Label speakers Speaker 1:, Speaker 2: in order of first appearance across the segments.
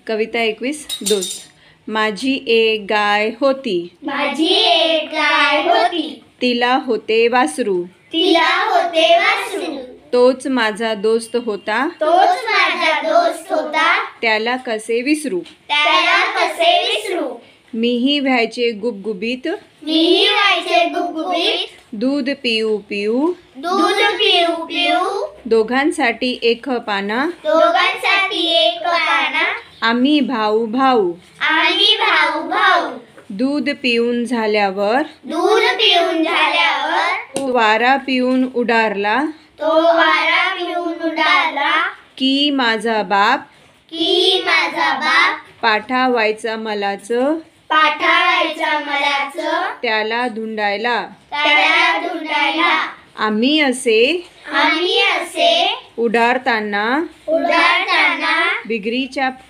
Speaker 1: कविता 21 दोस्त. माझी एक गाय होती.
Speaker 2: माझी एक गाय होती.
Speaker 1: तिला होते वासरू.
Speaker 2: तिला होते वासरू.
Speaker 1: तोच माझा दोस्त होता.
Speaker 2: तोच माझा दोस्त होता.
Speaker 1: त्याला कसे विसरू.
Speaker 2: त्याला कसे विसरू.
Speaker 1: मीही व्हायचे गुबगुबीत.
Speaker 2: मीही व्हायचे गुबगुबीत.
Speaker 1: दूध पिऊ पिऊ.
Speaker 2: दूध पिऊ पिऊ.
Speaker 1: दोघांसाठी एक पाना.
Speaker 2: दोघांसाठी एक पाना.
Speaker 1: आम्ही भाऊ भाऊ.
Speaker 2: आम्ही भाऊ भाऊ.
Speaker 1: दूध पिऊन झाल्यावर.
Speaker 2: दूध पिऊन झाल्यावर.
Speaker 1: तो वारा पिऊन उडारला.
Speaker 2: तो वारा पिऊन उडाला.
Speaker 1: की माझा बाप.
Speaker 2: की माझा बाप.
Speaker 1: पाठा व्हायचा मलाच.
Speaker 2: पाठावायचा मलाच.
Speaker 1: त्याला धुंडायला.
Speaker 2: त्याला धुंडायला.
Speaker 1: आम्ही असे
Speaker 2: आम्ही असे
Speaker 1: उडारताना.
Speaker 2: उडारताना.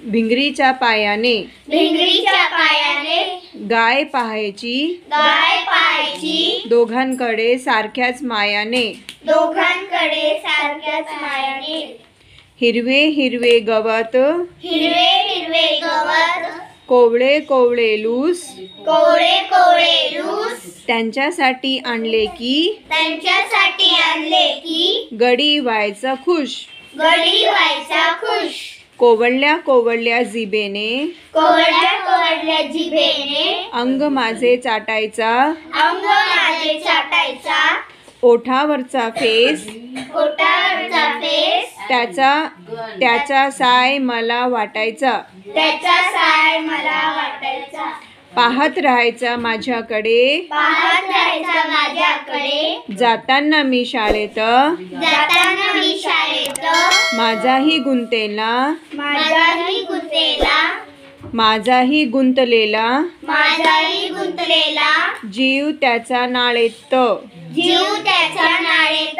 Speaker 1: भिंगरीच्या पायाने.
Speaker 2: भिंगरीच्या पायाने.
Speaker 1: गाय पाहायची.
Speaker 2: गाय पाहायची.
Speaker 1: दोघांकडे सारख्याच मायाने.
Speaker 2: दोघांकडे सारख्याच मायाने.
Speaker 1: हिरवे हिरवे गवत.
Speaker 2: हिरवे हिरवे गवत.
Speaker 1: कोवळे कोवळे लूस.
Speaker 2: कोवळे कोवळे लूस.
Speaker 1: त्यांच्यासाठी आणले की.
Speaker 2: त्यांच्यासाठी आणले की.
Speaker 1: गडी व्हायचा खुश.
Speaker 2: गडी व्हायचा खुश.
Speaker 1: कोवळल्या कोवळल्या जिभेने.
Speaker 2: कोवळल्या कोवळल्या जिभेने.
Speaker 1: अंग माझे चाटायचा.
Speaker 2: अंग माझे चाटायचा.
Speaker 1: ओठावरचा फेस.
Speaker 2: ओठावरचा फेस.
Speaker 1: त्याचा साय मला वाटायचा.
Speaker 2: त्याचा साय मला वाटायचा.
Speaker 1: पाहत राहायचा माझ्याकडे.
Speaker 2: पाहत राहायचा माझ्याकडे.
Speaker 1: जाताना मी शाळेत.
Speaker 2: जाताना मी शाळेत.
Speaker 1: माझाही गुंतेला.
Speaker 2: माझाही गुंतलेला.
Speaker 1: माझाही गुंतलेला.
Speaker 2: माझाही गुंतलेला.
Speaker 1: जीव त्याचा नाळेत.
Speaker 2: जीव त्याच्या नाळेत.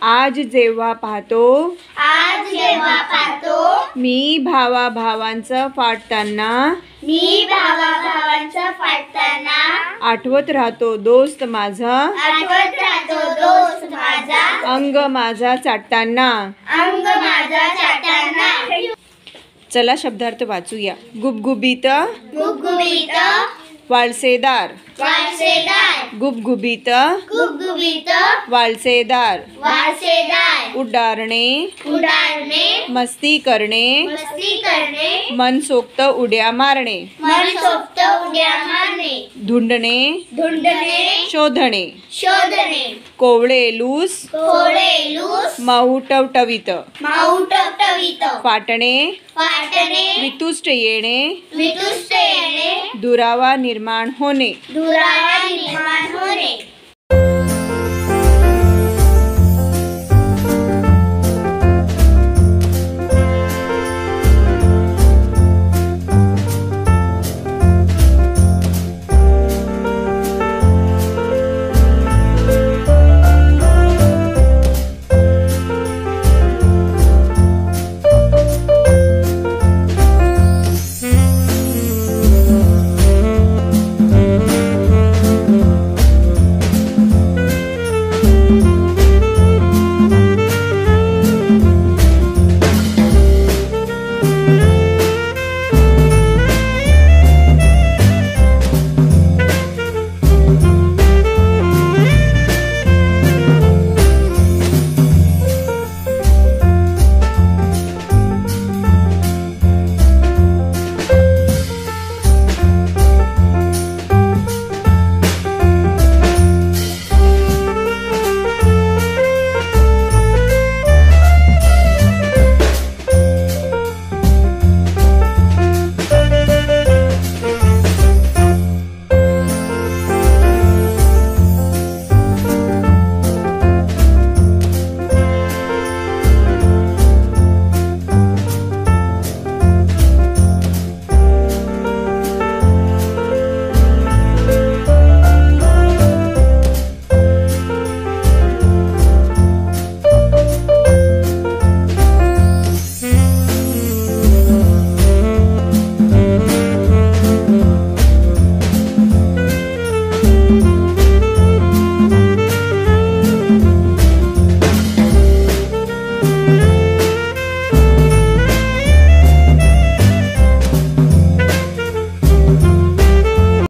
Speaker 1: आज जेव्हा पाहतो.
Speaker 2: आज जेव्हा पाहतो.
Speaker 1: मी भावा भावांचं फाटताना.
Speaker 2: मी भावा भावांचा फाटताना.
Speaker 1: आठवत राहतो दोस्त माझा.
Speaker 2: आठवत राहतो दोस्त माझा.
Speaker 1: अंग माझा चाटताना.
Speaker 2: अंग माझा चाटताना.
Speaker 1: चला शब्दार्थ वाचूया. गुबगुबीत.
Speaker 2: गुबगुबीत.
Speaker 1: वाळसेदार.
Speaker 2: वाळसेदार.
Speaker 1: गुबगुबीत.
Speaker 2: गुबगुबीत.
Speaker 1: वाळसेदार.
Speaker 2: वाळसेदार.
Speaker 1: उड्डारणे.
Speaker 2: उडारणे.
Speaker 1: मस्ती करणे.
Speaker 2: मस्ती करणे.
Speaker 1: मनसोक्त उड्या मारणे.
Speaker 2: मनसोक्त उड्या मारणे.
Speaker 1: धुंडणे.
Speaker 2: धुंडणे.
Speaker 1: शोधणे.
Speaker 2: शोधणे.
Speaker 1: कोवळे लूस.
Speaker 2: कोवळे लूस.
Speaker 1: मऊ टवटवीत.
Speaker 2: माऊ टवटवीत.
Speaker 1: फाटणे.
Speaker 2: फाटणे.
Speaker 1: वितुष्ट येणे.
Speaker 2: वितुष्ट येणे.
Speaker 1: दुरावा निर्माण होणे.
Speaker 2: दुरावा निर्माण होणे.